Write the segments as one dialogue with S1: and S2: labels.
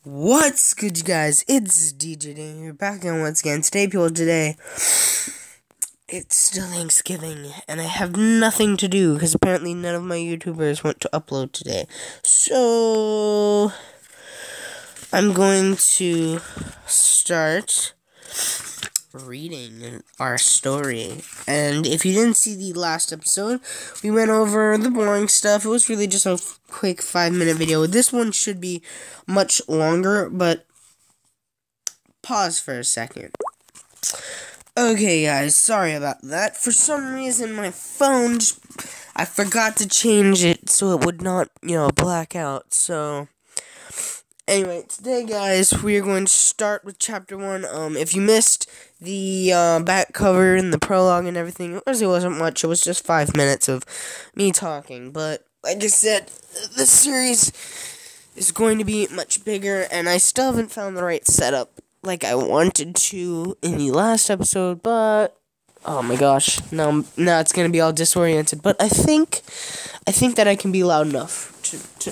S1: What's good, you guys? It's Djdaniel here, back again once again. Today, it's still Thanksgiving, and I have nothing to do, because apparently none of my YouTubers want to upload today. So, I'm going to start reading our story. And if you didn't see the last episode, we went over the boring stuff. It was really just a quick 5-minute video. This one should be much longer, but pause for a second. Okay, guys, sorry about that. For some reason, my phone, I forgot to change it so it would not, black out. So, anyway, today, guys, we are going to start with chapter 1. If you missed the back cover and the prologue and everything, it wasn't much. It was just 5 minutes of me talking. But, like I said, this series is going to be much bigger, and I still haven't found the right setup like I wanted to in the last episode, but oh my gosh, now it's gonna be all disoriented. But I think that I can be loud enough to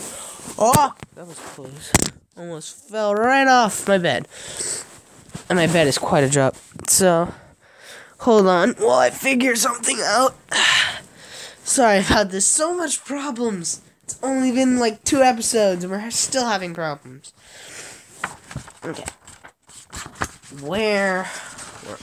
S1: oh, that was close. Almost fell right off my bed. And my bed is quite a drop. So, hold on while I figure something out. Sorry about this. So much problems. It's only been like 2 episodes and we're still having problems. Okay. Where were we?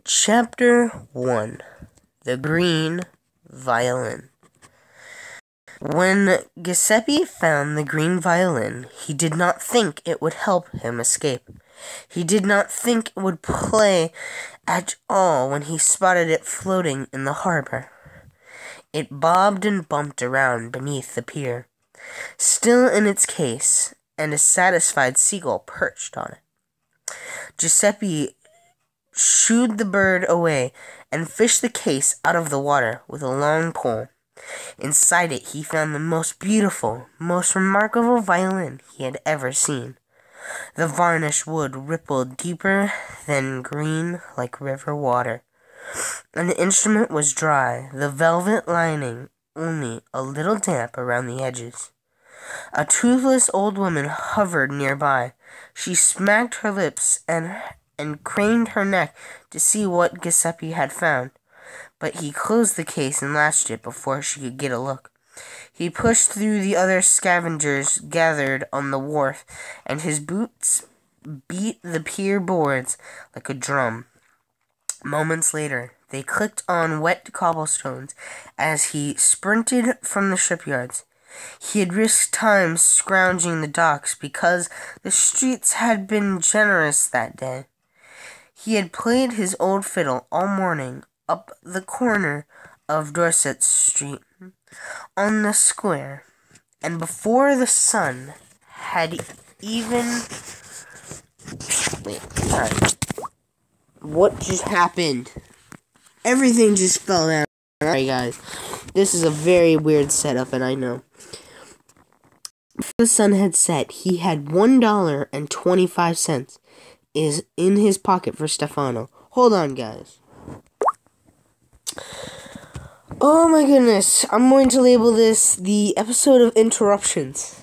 S1: Chapter 1. The Green Violin. When Giuseppe found the green violin, he did not think it would help him escape. He did not think it would play at all when he spotted it floating in the harbor. It bobbed and bumped around beneath the pier, still in its case, and a satisfied seagull perched on it. Giuseppe shooed the bird away and fished the case out of the water with a long pole. Inside it he found the most beautiful, most remarkable violin he had ever seen. The varnished wood rippled deeper than green like river water, and the instrument was dry, the velvet lining only a little damp around the edges. A toothless old woman hovered nearby. She smacked her lips and craned her neck to see what Giuseppe had found, but he closed the case and latched it before she could get a look. He pushed through the other scavengers gathered on the wharf, and his boots beat the pier boards like a drum. Moments later, they clicked on wet cobblestones as he sprinted from the shipyards. He had risked time scrounging the docks because the streets had been generous that day. He had played his old fiddle all morning up the corner of Dorset Street on the square, and before the sun had even... Wait, sorry. What just happened? Everything just fell down. Alright, guys. This is a very weird setup, and I know. Before the sun had set, he had $1.25 is in his pocket for Stefano. Hold on, guys. Oh my goodness. I'm going to label this the episode of interruptions.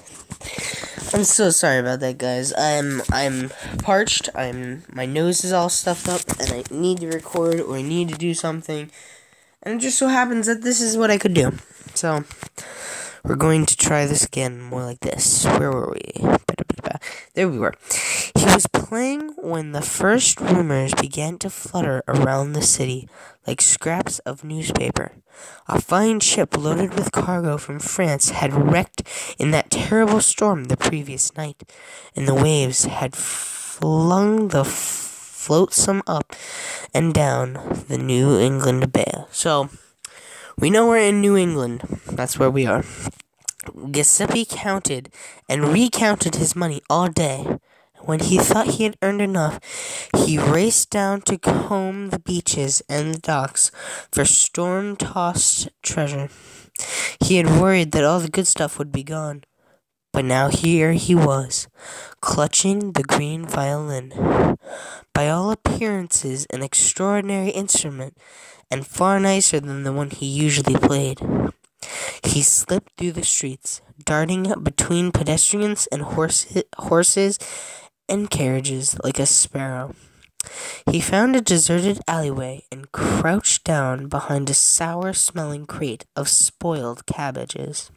S1: I'm so sorry about that, guys. I'm parched. My nose is all stuffed up, and I need to record or I need to do something. And it just so happens that this is what I could do. So, we're going to try this again, more like this. Where were we? There we were. He was playing when the first rumors began to flutter around the city like scraps of newspaper. A fine ship loaded with cargo from France had wrecked in that terrible storm the previous night, and the waves had flung the flotsam up and down the New England Bay. So, we know we're in New England. That's where we are. Giuseppe counted and recounted his money all day. When he thought he had earned enough, he raced down to comb the beaches and the docks for storm-tossed treasure. He had worried that all the good stuff would be gone, but now here he was, clutching the green violin. By all appearance, appearances an extraordinary instrument, and far nicer than the one he usually played. He slipped through the streets, darting between pedestrians and horses and carriages like a sparrow. He found a deserted alleyway and crouched down behind a sour-smelling crate of spoiled cabbages.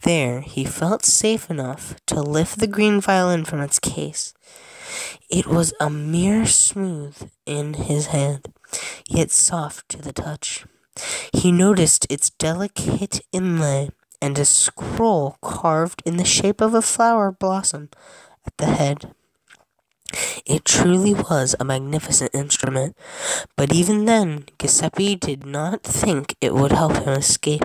S1: There, he felt safe enough to lift the green violin from its case. It was a mere smooth in his hand, yet soft to the touch. He noticed its delicate inlay and a scroll carved in the shape of a flower blossom at the head. It truly was a magnificent instrument, but even then, Giuseppe did not think it would help him escape.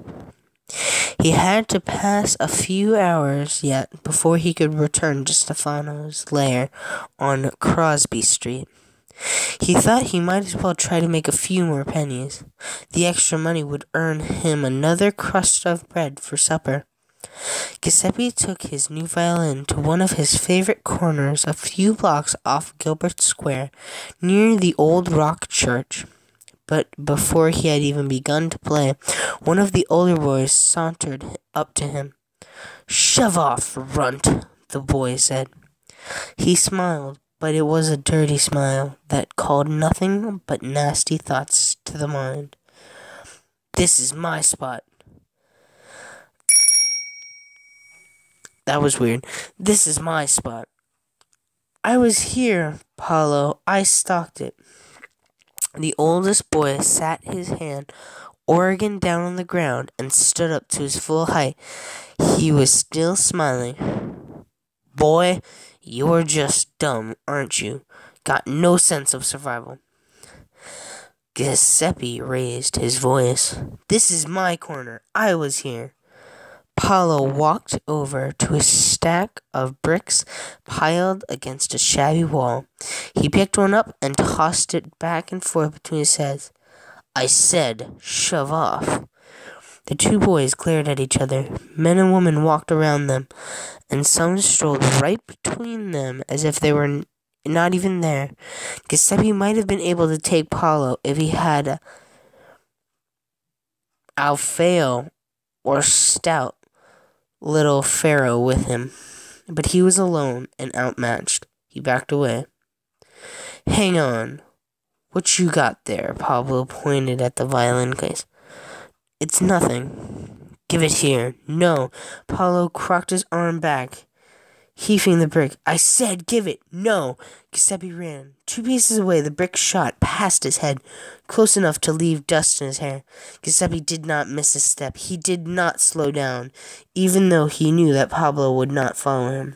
S1: He had to pass a few hours yet before he could return to Stefano's lair on Crosby Street. He thought he might as well try to make a few more pennies. The extra money would earn him another crust of bread for supper. Giuseppe took his new violin to one of his favorite corners a few blocks off Gilbert Square, near the old rock church. But before he had even begun to play, one of the older boys sauntered up to him. "Shove off, runt," the boy said. He smiled, but it was a dirty smile that called nothing but nasty thoughts to the mind. "This is my spot." That was weird. "This is my spot." "I was here, Paolo. I stalked it." The oldest boy sat his hand organ down on the ground and stood up to his full height. He was still smiling. "Boy, you're just dumb, aren't you? Got no sense of survival." Giuseppe raised his voice. "This is my corner. I was here." Paolo walked over to a stack of bricks piled against a shabby wall. He picked one up and tossed it back and forth between his heads. "I said, shove off." The two boys glared at each other. Men and women walked around them, and some strolled right between them as if they were not even there. Giuseppe might have been able to take Paolo if he had Alfeo or stout little Pharaoh with him, but he was alone and outmatched. He backed away. "Hang on. What you got there?" Pablo pointed at the violin case. "It's nothing." "Give it here." "No." Paolo crooked his arm back, heaving the brick. "I said give it." "No." Giuseppe ran. 2 paces away, the brick shot past his head, close enough to leave dust in his hair. Giuseppe did not miss a step. He did not slow down, even though he knew that Pablo would not follow him.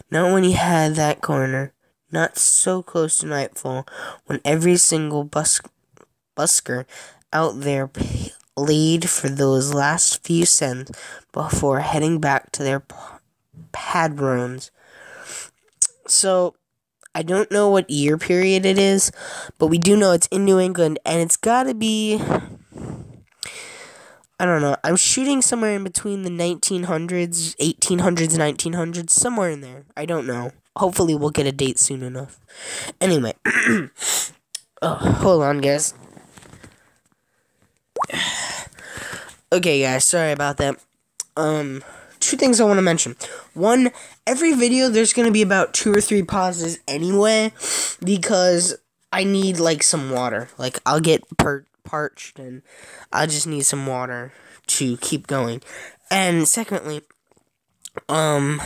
S1: Not when he had that corner. Not so close to nightfall, when every single busker out there played for those last few cents before heading back to their padrones. So, I don't know what year period it is, but we do know it's in New England, and it's gotta be, I don't know, I'm shooting somewhere in between the 1900s, 1800s, 1900s, somewhere in there. I don't know. Hopefully we'll get a date soon enough. Anyway, hold on, guys. Okay, guys, sorry about that. 2 things I want to mention. One, every video there's going to be about 2 or 3 pauses anyway, because I need, like, some water. Like, I'll get parched, and I just need some water to keep going. And secondly, what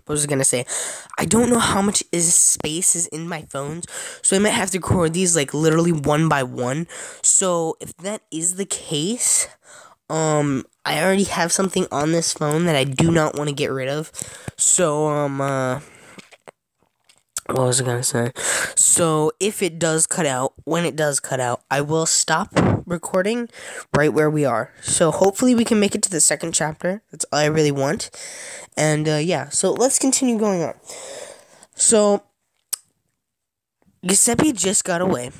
S1: was I gonna say? I don't know how much space is in my phones, so I might have to record these, like, literally one by one. So, if that is the case, I already have something on this phone that I do not want to get rid of. So, what was I gonna say? So, if it does cut out, when it does cut out, I will stop recording right where we are. So, hopefully we can make it to the 2nd chapter. That's all I really want. And, yeah, so let's continue going on. So, Giuseppe just got away.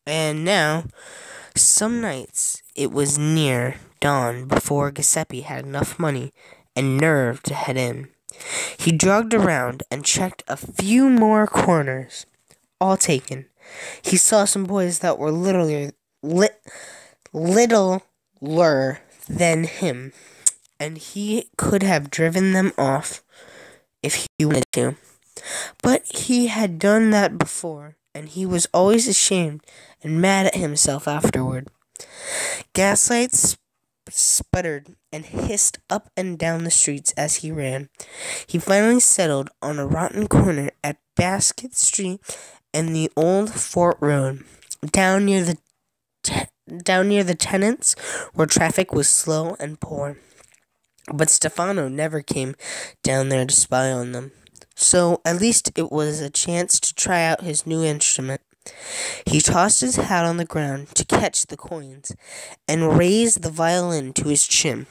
S1: And now, some nights, it was near dawn before Giuseppe had enough money and nerve to head in. He jogged around and checked a few more corners. all taken. He saw some boys that were littler than him, and he could have driven them off if he wanted to. But he had done that before, and he was always ashamed and mad at himself afterward. Gaslights sputtered and hissed up and down the streets as he ran. He finally settled on a rotten corner at Basket Street and the Old Fort Road, down near the Tenants, where traffic was slow and poor. But Stefano never came down there to spy on them, so at least it was a chance to try out his new instrument. He tossed his hat on the ground to catch the coins and raised the violin to his chin.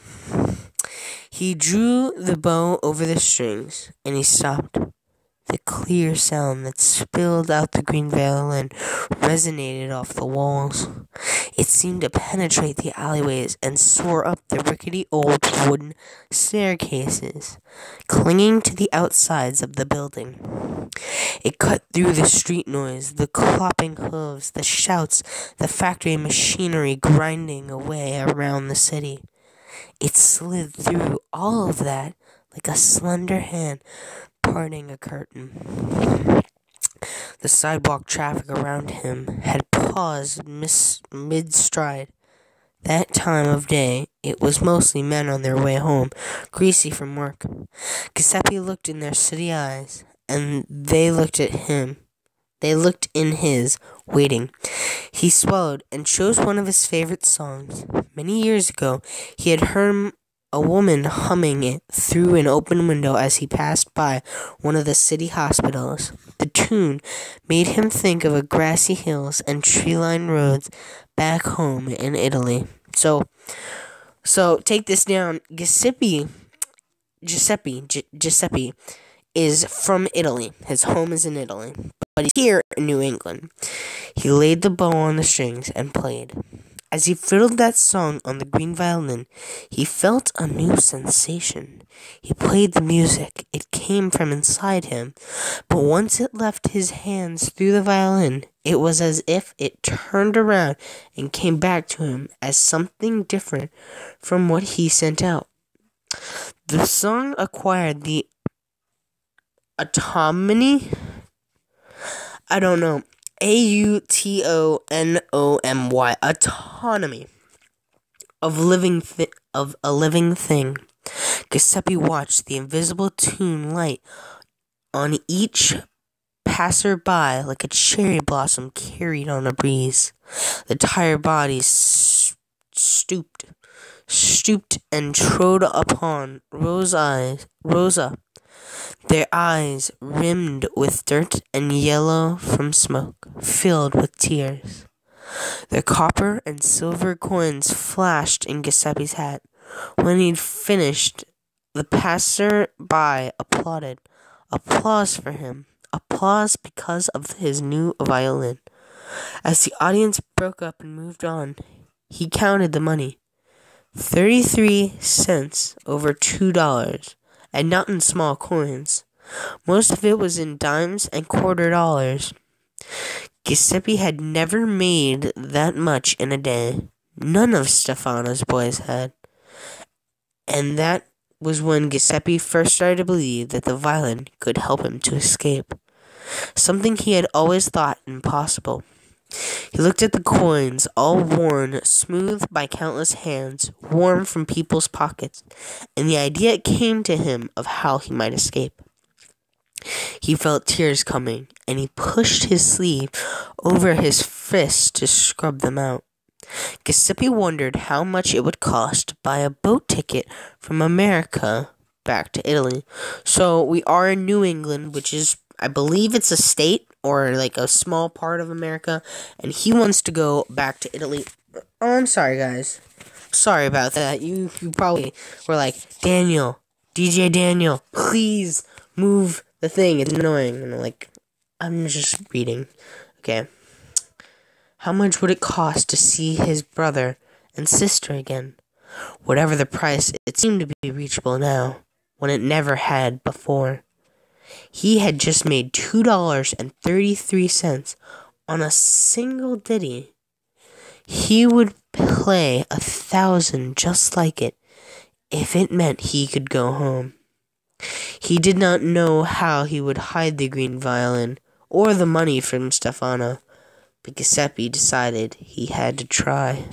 S1: He drew the bow over the strings, and he stopped. The clear sound that spilled out the green violin resonated off the walls. It seemed to penetrate the alleyways and soar up the rickety old wooden staircases, clinging to the outsides of the building. It cut through the street noise, the clopping hooves, the shouts, the factory machinery grinding away around the city. It slid through all of that like a slender hand parting a curtain. The sidewalk traffic around him had paused mid-stride. That time of day, it was mostly men on their way home, greasy from work. Giuseppe looked in their city eyes, and they looked at him. They looked in his, waiting. He swallowed and chose one of his favorite songs. Many years ago, he had heard a woman humming it through an open window as he passed by one of the city hospitals. The tune made him think of grassy hills and tree-lined roads back home in Italy. So take this down. Giuseppe is from Italy. His home is in Italy, but he's here in New England. He laid the bow on the strings and played. As he fiddled that song on the green violin, he felt a new sensation. He played the music. It came from inside him, but once it left his hands through the violin, it was as if it turned around and came back to him as something different from what he sent out. The song acquired the autonomy, autonomy of a living thing. Giuseppe watched the invisible tune light on each passer-by like a cherry blossom carried on a breeze. The tired bodies stooped and trod upon Rosa, their eyes rimmed with dirt and yellow from smoke, filled with tears. Their copper and silver coins flashed in Giuseppe's hat. When he'd finished, the passer-by applauded. Applause for him. Applause because of his new violin. As the audience broke up and moved on, he counted the money. 33 cents over $2, and not in small coins. Most of it was in dimes and quarter dollars. Giuseppe had never made that much in a day. None of Stefano's boys had. And that was when Giuseppe first started to believe that the violin could help him to escape. Something he had always thought impossible. He looked at the coins, all worn smooth by countless hands, warm from people's pockets, and the idea came to him of how he might escape. He felt tears coming, and he pushed his sleeve over his fist to scrub them out. Giuseppe wondered how much it would cost to buy a boat ticket from America back to Italy. So we are in New England, which is, I believe it's a state or like a small part of America, and he wants to go back to Italy. Oh, I'm sorry, guys. Sorry about that. You probably were like, Djdaniel, please move the thing. It's annoying. And I'm like, I'm just reading. Okay. How much would it cost to see his brother and sister again? Whatever the price, it seemed to be reachable now, when it never had before. He had just made $2.33 on a single ditty. He would play 1,000 just like it if it meant he could go home. He did not know how he would hide the green violin or the money from Stefano, but Giuseppe decided he had to try.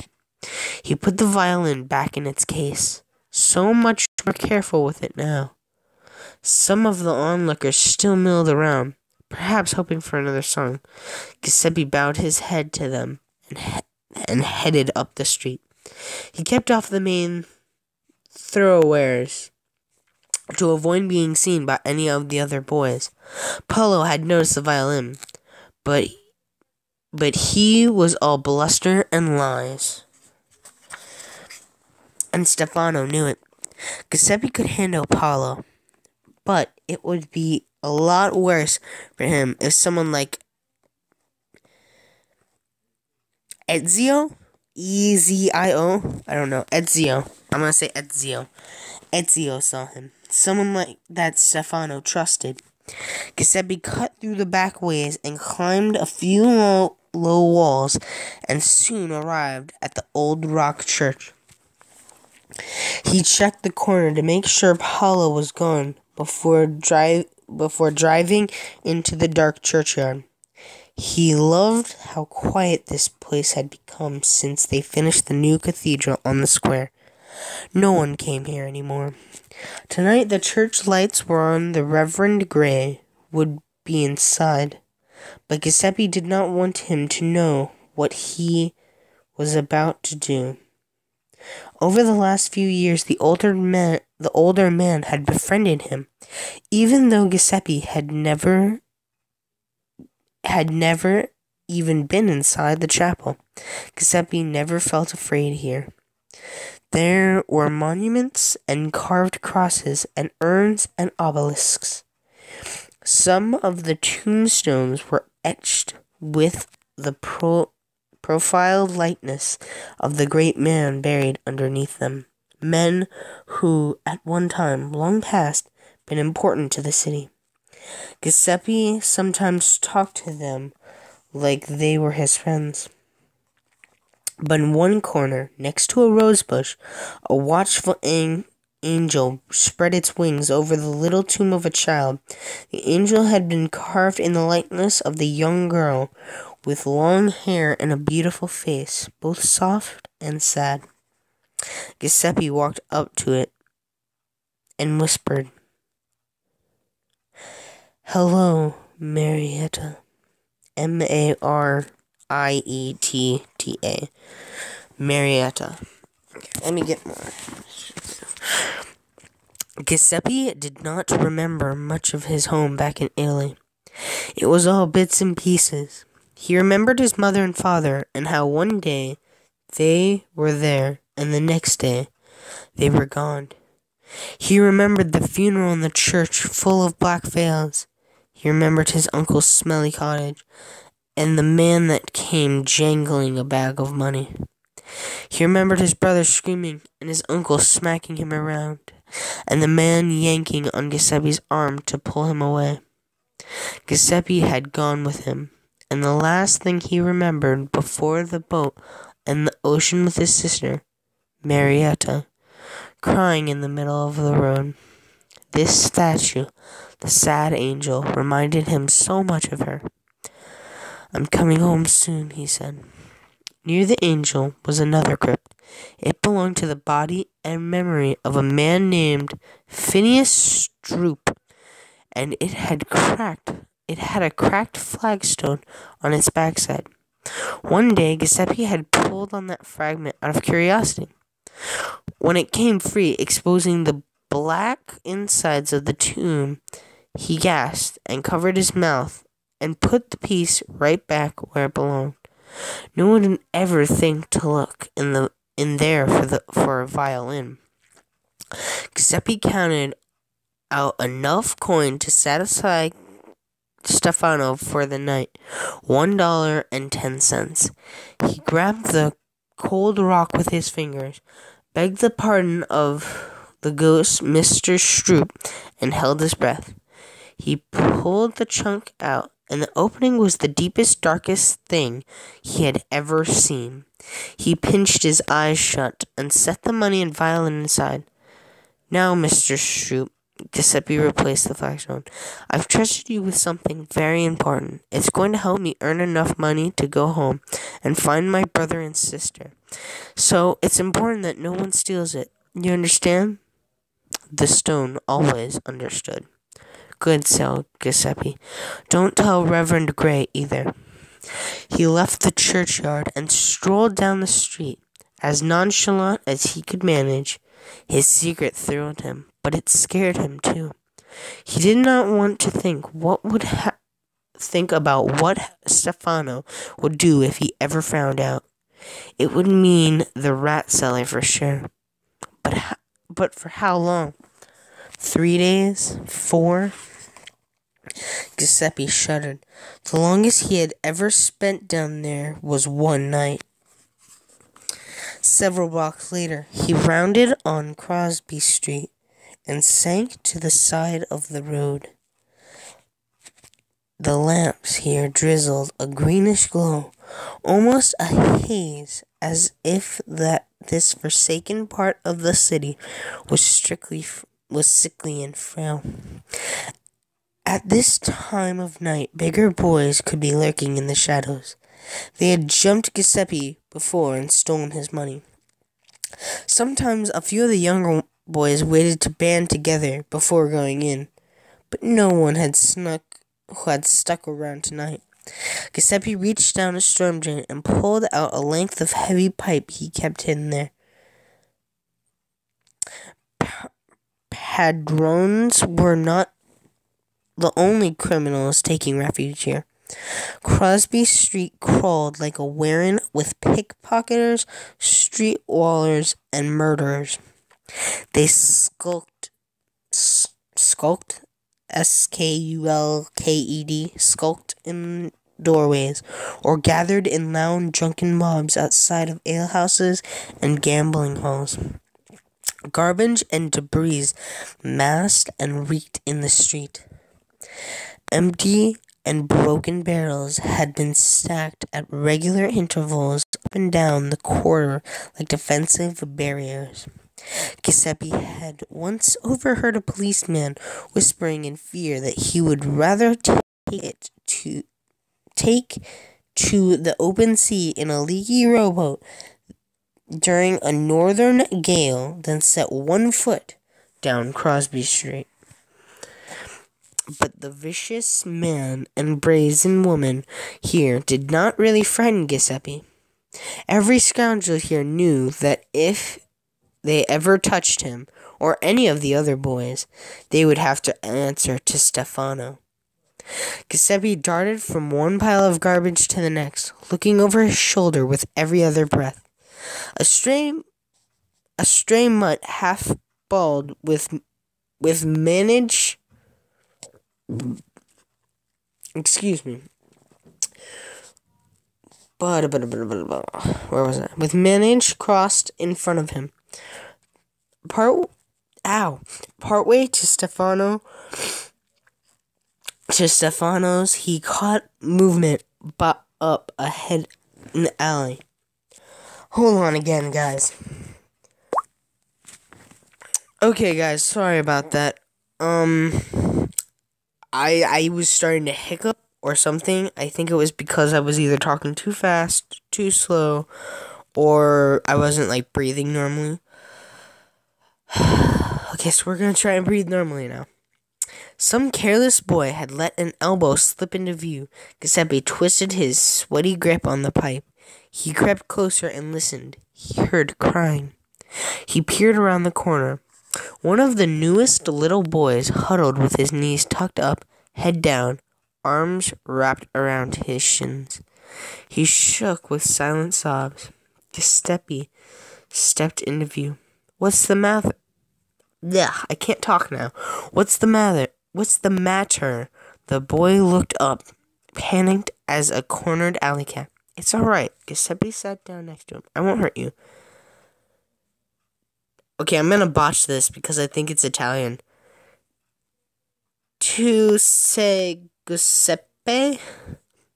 S1: He put the violin back in its case, so much more careful with it now. Some of the onlookers still milled around, perhaps hoping for another song. Giuseppe bowed his head to them and headed up the street. He kept off the main thoroughfares to avoid being seen by any of the other boys. Paolo had noticed the violin, but he was all bluster and lies. And Stefano knew it. Giuseppe could handle Paolo, but it would be a lot worse for him if someone like Ezio? E-Z-I-O? I don't know. Ezio. I'm going to say Ezio. Ezio saw him. Someone like that Stefano trusted. Giuseppe cut through the back ways and climbed a few low walls and soon arrived at the old rock church. He checked the corner to make sure Paolo was gone before driving into the dark churchyard. He loved how quiet this place had become since they finished the new cathedral on the square. No one came here anymore. Tonight the church lights were on. The Reverend Gray would be inside, but Giuseppe did not want him to know what he was about to do. Over the last few years, the older man had befriended him, even though Giuseppe had never even been inside the chapel. Giuseppe never felt afraid here. There were monuments and carved crosses and urns and obelisks. Some of the tombstones were etched with the profiled likeness of the great man buried underneath them. Men who, at one time, long past, been important to the city. Giuseppe sometimes talked to them like they were his friends. But in one corner, next to a rose bush, a watchful angel spread its wings over the little tomb of a child. The angel had been carved in the likeness of the young girl, with long hair and a beautiful face, both soft and sad. Giuseppe walked up to it and whispered, "Hello, Marietta." Marietta. Marietta. Okay, let me get more. Giuseppe did not remember much of his home back in Italy. It was all bits and pieces. He remembered his mother and father, and how one day they were there, and the next day they were gone. He remembered the funeral in the church full of black veils. He remembered his uncle's smelly cottage, and the man that came jangling a bag of money. He remembered his brother screaming, and his uncle smacking him around, and the man yanking on Giuseppe's arm to pull him away. Giuseppe had gone with him, and the last thing he remembered before the boat and the ocean with his sister, Marietta, crying in the middle of the road. This statue, the sad angel, reminded him so much of her. "I'm coming home soon," he said. Near the angel was another crypt. It belonged to the body and memory of a man named Phineas Stroop, and it had a cracked flagstone on its backside. One day, Giuseppe had pulled on that fragment out of curiosity. When it came free, exposing the black insides of the tomb, he gasped and covered his mouth and put the piece right back where it belonged. No one would ever think to look in there for a violin. Giuseppe counted out enough coin to satisfy Stefano for the night, $1.10. He grabbed the cold rock with his fingers, begged the pardon of the ghost, Mr. Stroop, and held his breath. He pulled the chunk out, and the opening was the deepest, darkest thing he had ever seen. He pinched his eyes shut and set the money and violin inside. "Now, Mr. Shroop," Giuseppe replaced the flagstone, "I've trusted you with something very important. It's going to help me earn enough money to go home and find my brother and sister. So it's important that no one steals it. You understand?" The stone always understood. "Good," said Giuseppe. "Don't tell Reverend Grey either." He left the churchyard and strolled down the street, as nonchalant as he could manage. His secret thrilled him, but it scared him too. He did not want to think about what Stefano would do if he ever found out. It would mean the rat cellar for sure. But for how long? 3 days? 4? Giuseppe shuddered. The longest he had ever spent down there was 1 night. Several blocks later, he rounded on Crosby Street and sank to the side of the road. The lamps here drizzled a greenish glow, almost a haze, as if this forsaken part of the city was sickly and frail. At this time of night, bigger boys could be lurking in the shadows. They had jumped Giuseppe before and stolen his money. Sometimes a few of the younger boys waited to band together before going in, but no one had stuck around tonight. Giuseppe reached down a storm drain and pulled out a length of heavy pipe he kept hidden there. Padrones were not the only criminals taking refuge here. Crosby Street crawled like a warren with pickpocketers, streetwallers, and murderers. They skulked, S-K-U-L-K-E-D, skulked in doorways, or gathered in loud drunken mobs outside of alehouses and gambling halls. Garbage and debris massed and reeked in the street. Empty and broken barrels had been stacked at regular intervals up and down the corridor like defensive barriers. Giuseppe had once overheard a policeman whispering in fear that he would rather take to the open sea in a leaky rowboat during a northern gale than set 1 foot down Crosby Street. But the vicious man and brazen woman here did not really frighten Giuseppe. Every scoundrel here knew that if they ever touched him, or any of the other boys, they would have to answer to Stefano. Giuseppe darted from one pile of garbage to the next, looking over his shoulder with every other breath. A stray mutt half bald with manage. Excuse me. Where was I? With manage crossed in front of him. Partway to Stefano's, he caught movement up ahead in the alley. Hold on again, guys. Okay, guys, sorry about that. I was starting to hiccup or something. I think it was because I was either talking too fast, too slow, or I wasn't, breathing normally. Okay, so we're gonna try and breathe normally now. Some careless boy had let an elbow slip into view. Giuseppe twisted his sweaty grip on the pipe. He crept closer and listened. He heard crying. He peered around the corner. One of the newest little boys huddled with his knees tucked up, head down, arms wrapped around his shins. He shook with silent sobs. Giuseppe stepped into view. "What's the matter?" I can't talk now. What's the matter? The boy looked up, panicked as a cornered alley cat. "It's all right." Giuseppe sat down next to him. "I won't hurt you." Okay, I'm gonna botch this because I think it's Italian. to say Giuseppe?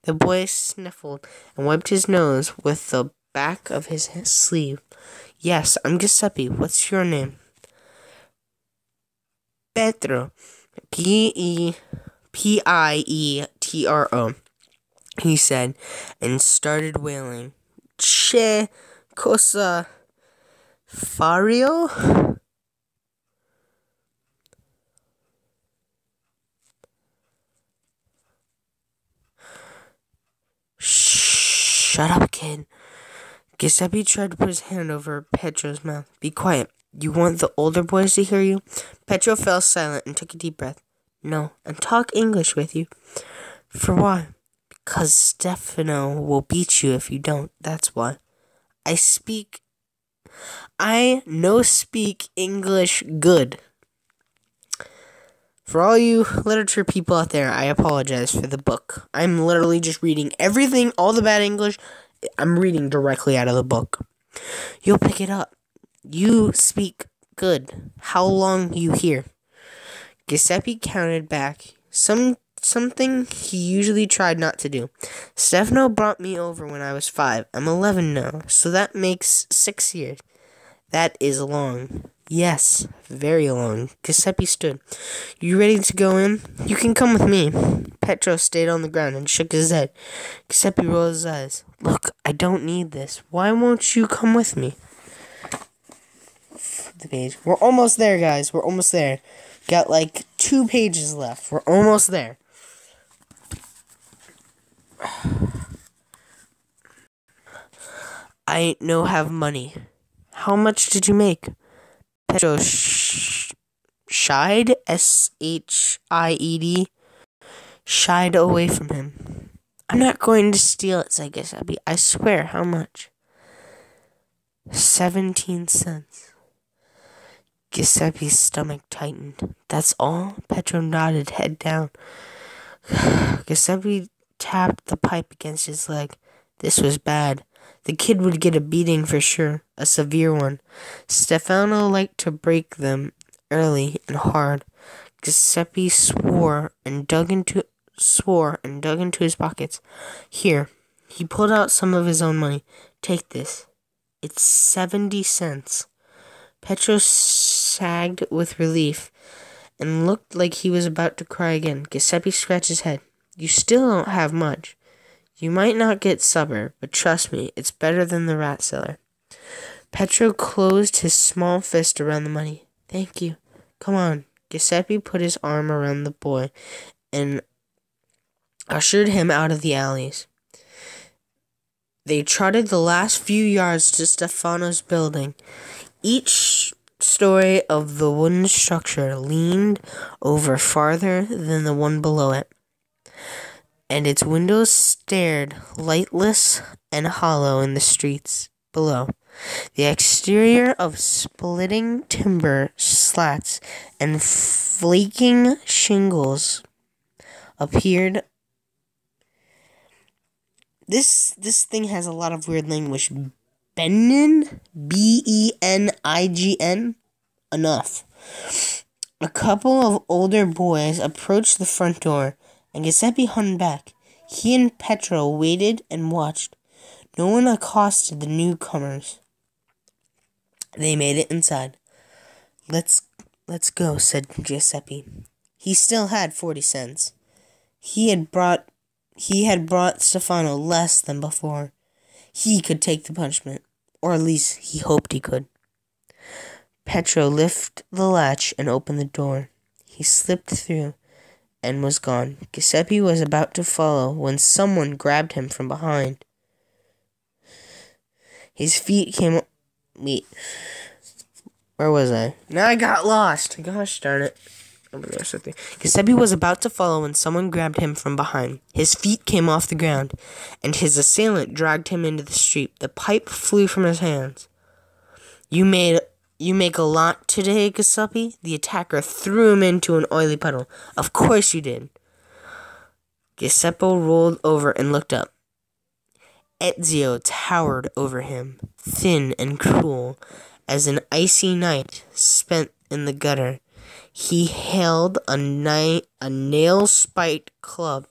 S1: The boy sniffled and wiped his nose with the back of his sleeve. Yes, I'm Giuseppe. What's your name? Pietro. Pietro, he said, and started wailing. Che cosa fario? Shut up, kid. Giuseppe tried to put his hand over Petro's mouth. Be quiet. You want the older boys to hear you? Petro fell silent and took a deep breath. No, and talk English with you. For why? Because Stefano will beat you if you don't. That's why. I no speak English good. For all you literature people out there, I apologize for the book. I'm literally just reading everything, all the bad English, I'm reading directly out of the book. You'll pick it up. You speak good. How long you here? Giuseppe counted back. Something he usually tried not to do. Stefano brought me over when I was 5. I'm 11 now, so that makes 6 years. That is long. Yes, very long. Giuseppe stood. You ready to go in? You can come with me. Petro stayed on the ground and shook his head. Giuseppe rolled his eyes. Look, I don't need this. Why won't you come with me? The page. We're almost there, guys. We're almost there. Got like 2 pages left. We're almost there. I no have money. How much did you make? Petro shied, S-H-I-E-D, shied away from him. I'm not going to steal it, said Giuseppe. I swear, how much? 17 cents. Giuseppe's stomach tightened. That's all? Petro nodded, head down. Giuseppe tapped the pipe against his leg. This was bad. The kid would get a beating for sure, a severe one. Stefano liked to break them early and hard. Giuseppe swore and dug into his pockets. Here, he pulled out some of his own money. Take this. It's 70 cents. Petro sagged with relief and looked like he was about to cry again. Giuseppe scratched his head. You still don't have much. You might not get supper, but trust me, it's better than the rat cellar. Petro closed his small fist around the money. Thank you. Come on. Giuseppe put his arm around the boy and ushered him out of the alleys. They trotted the last few yards to Stefano's building. Each story of the wooden structure leaned over farther than the one below it, and its windows stared lightless and hollow in the streets below. The exterior of splitting timber slats and flaking shingles appeared. This thing has a lot of weird language. Benign? B-E-N-I-G-N? Enough. A couple of older boys approached the front door, and Giuseppe hung back. He and Petro waited and watched. No one accosted the newcomers. They made it inside. Let's go, said Giuseppe. He still had 40 cents. He had brought Stefano less than before. He could take the punishment, or at least he hoped he could. Petro lifted the latch and opened the door. He slipped through and was gone. Giuseppe was about to follow when someone grabbed him from behind. His feet came... Wait. Where was I? Now I got lost. Gosh darn it. Giuseppe was about to follow when someone grabbed him from behind. His feet came off the ground, and his assailant dragged him into the street. The pipe flew from his hands. You make a lot today, Giuseppe? The attacker threw him into an oily puddle. Of course you did. Giuseppe rolled over and looked up. Ezio towered over him, thin and cruel as an icy night spent in the gutter. He held a nail-spiked club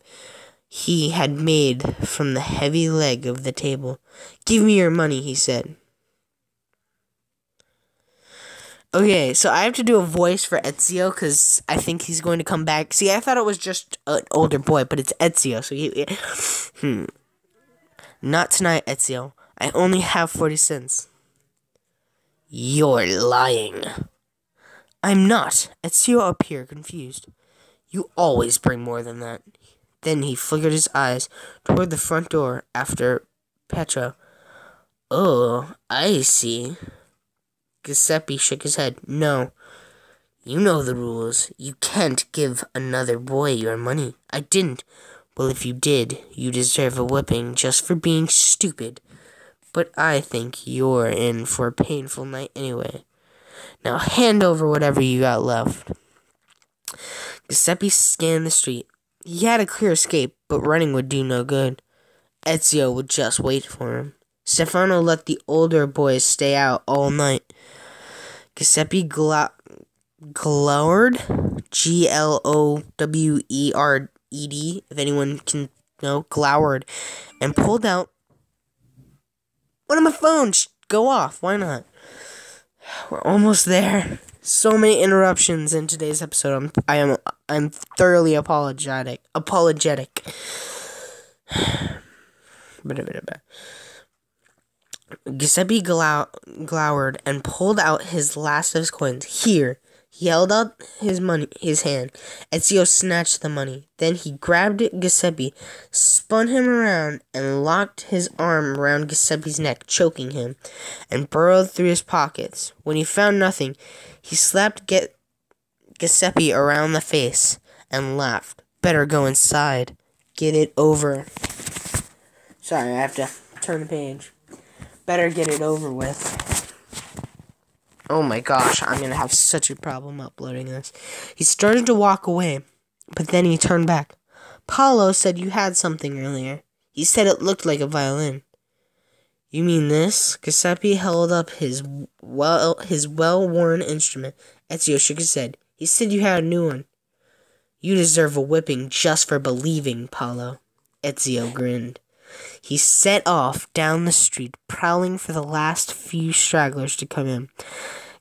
S1: he had made from the heavy leg of the table. "Give me your money," he said. Okay, so I have to do a voice for Ezio because I think he's going to come back. See, I thought it was just an older boy, but it's Ezio. So Not tonight, Ezio. I only have 40 cents. "You're lying." "I'm not." Ezio appeared confused. "You always bring more than that." Then he flickered his eyes toward the front door after Petra. "Oh, I see." Giuseppe shook his head. "No. You know the rules. You can't give another boy your money." "I didn't." "Well, if you did, you deserve a whipping just for being stupid. But I think you're in for a painful night anyway. Now hand over whatever you got left." Giuseppe scanned the street. He had a clear escape, but running would do no good. Ezio would just wait for him. Stefano let the older boys stay out all night. Giuseppe glowered, Glowed, if anyone can know, glowered, and pulled out one of my phones. Go off, why not? We're almost there. So many interruptions in today's episode. I'm thoroughly apologetic. Giuseppe glowered and pulled out his last of his coins. "Here." He held out his hand. Ezio snatched the money. Then he grabbed Giuseppe, spun him around, and locked his arm around Giuseppe's neck, choking him, and burrowed through his pockets. When he found nothing, he slapped Giuseppe around the face and laughed. "Better go inside. Get it over." Sorry, I have to turn the page. Better get it over with. Oh my gosh, I'm gonna have such a problem uploading this. He started to walk away, but then he turned back. "Paolo said you had something earlier. He said it looked like a violin." "You mean this?" Giuseppe held up his well-worn instrument. Ezio shook his head. "He said you had a new one." "You deserve a whipping just for believing, Paolo." Ezio grinned. He set off down the street, prowling for the last few stragglers to come in.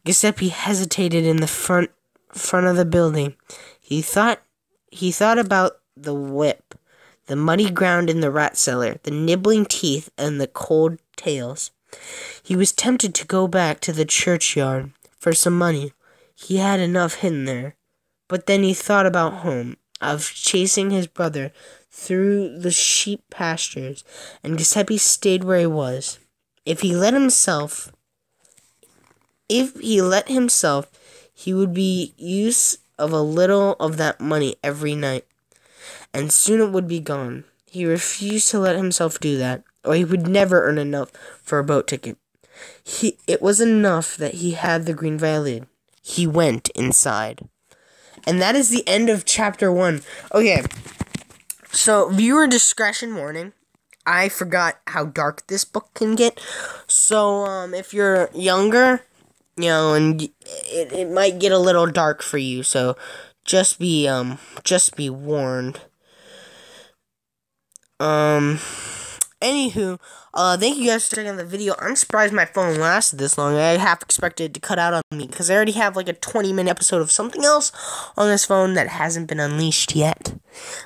S1: Giuseppe hesitated in the front of the building. He thought about the whip, the muddy ground in the rat cellar, the nibbling teeth, and the cold tails. He was tempted to go back to the churchyard for some money. He had enough hidden there. But then he thought about home, of chasing his brother through the sheep pastures, and Giuseppe stayed where he was. If he let himself, he would be use of a little of that money every night, and soon it would be gone. He refused to let himself do that, or he would never earn enough for a boat ticket. It was enough that he had the green violin. He went inside. And that is the end of chapter 1. Okay. So, viewer discretion warning. I forgot how dark this book can get. So, if you're younger, and it might get a little dark for you. So, just be warned. Anywho, thank you guys for checking out the video. I'm surprised my phone lasted this long. I half expected it to cut out on me, because I already have like a 20-minute episode of something else on this phone that hasn't been unleashed yet.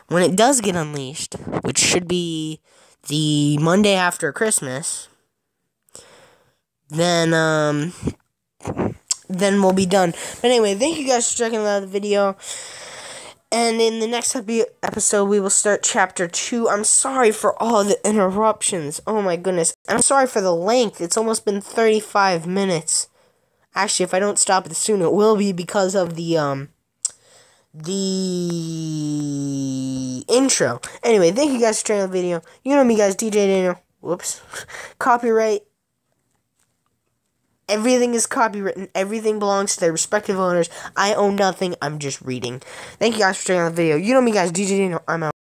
S1: When it does get unleashed, which should be the Monday after Christmas, then we'll be done. But anyway, thank you guys for checking out the video. And in the next episode, we will start chapter 2. I'm sorry for all the interruptions. Oh my goodness. I'm sorry for the length. It's almost been 35 minutes. Actually, if I don't stop it soon, it will be because of the intro. Anyway, thank you guys for checking out the video. You know me, guys, Djdaniel. Whoops. Copyright. Everything is copywritten. Everything belongs to their respective owners. I own nothing. I'm just reading. Thank you guys for checking out the video. You know me, guys. Djdaniel. I'm out.